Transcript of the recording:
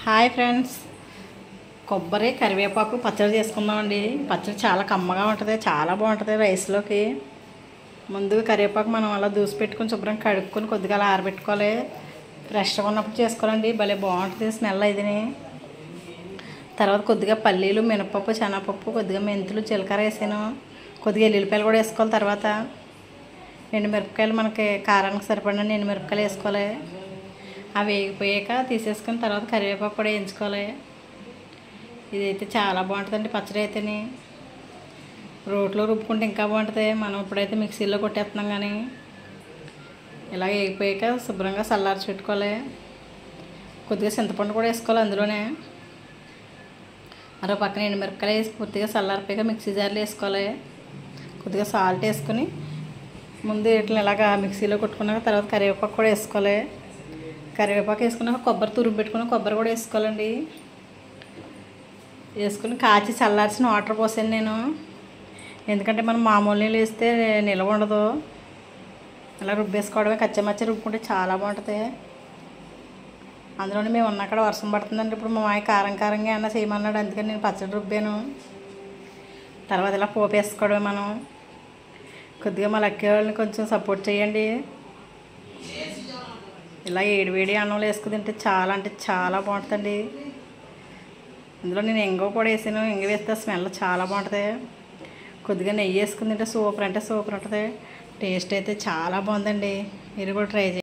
Hi friends, కొబ్బరి కరివేపాకు పచ్చడి చేసుకుందామండి. పచ్చడి చాలా కమ్మగా ఉంటుంది, చాలా బాగుంటుంది రైస్లోకి. ముందుగా కరివేపాకు మనం అలా దూసి పెట్టుకుని శుభ్రంగా కడుక్కొని కొద్దిగా అలా ఆరబెట్టుకోవాలి. ఫ్రెష్గా ఉన్నప్పుడు చేసుకోవాలండి, భలే బాగుంటుంది స్మెల్ ఇదిని. తర్వాత కొద్దిగా పల్లీలు, మినపప్పు, శనగపప్పు, కొద్దిగా మెంతులు, జీలకర్ర వేసాను. కొద్దిగా ఎల్లుల్లిపాయలు కూడా వేసుకోవాలి. తర్వాత ఎండుమిరపకాయలు మనకి కారానికి సరిపడిన ఎండుమిరపకాయలు వేసుకోవాలి. అవి వేగిపోయాక తీసేసుకుని తర్వాత కరివేపాకు కూడా వేయించుకోవాలి. ఇదైతే చాలా బాగుంటుందండి పచ్చడి అయితేనే. రోట్లో రుబ్బుకుంటే ఇంకా బాగుంటుంది, మనం ఇప్పుడైతే మిక్సీలో కొట్టేస్తున్నాం. కానీ ఇలా వేగిపోయాక శుభ్రంగా చల్లార్చి పెట్టుకోవాలి. కొద్దిగా చింతపండు కూడా వేసుకోవాలి అందులోనే. మరో పక్కన ఎండుమిరపకాయలు వేసి పూర్తిగా చల్లారిపోయాక మిక్సీ జార్లో వేసుకోవాలి. కొద్దిగా సాల్ట్ వేసుకుని ముందు ఇట్లా ఇలాగా మిక్సీలో కొట్టుకున్నాక తర్వాత కరివేపాకు కూడా వేసుకోవాలి. కరివేపాకు వేసుకున్నాక కొబ్బరి తురుము పెట్టుకుని కొబ్బరి కూడా వేసుకోవాలండి. వేసుకుని కాచి చల్లార్చిన వాటర్ పోసాను నేను, ఎందుకంటే మనం మామూలు నీళ్ళు వేస్తే నిల్వ ఉండదు. అలా రుబ్బేసుకోవడమే, కచ్చమచ్చ రుబ్బుకుంటే చాలా బాగుంటుంది. అందులోనే మేము ఉన్నక్కడ వర్షం పడుతుందండి. ఇప్పుడు మా మాయ కారం కారంగా అన్న చేయమన్నాడు, అందుకని నేను పచ్చడి రుబ్బాను. తర్వాత ఇలా పోపు వేసుకోవడమే మనం. కొద్దిగా మా లక్కీ వాళ్ళని కొంచెం సపోర్ట్ చేయండి. ఇలా వేడి అన్నంలో వేసుకుని తింటే చాలా అంటే చాలా బాగుంటుందండి. ఇందులో నేను ఇంగువ కూడా వేసాను, ఇంగువ వేస్తే స్మెల్ చాలా బాగుంటుంది. కొద్దిగా నెయ్యి వేసుకుని తింటే సూపర్ అంటే సూపర్ ఉంటుంది. టేస్ట్ అయితే చాలా బాగుందండి, మీరు కూడా ట్రై చేయండి.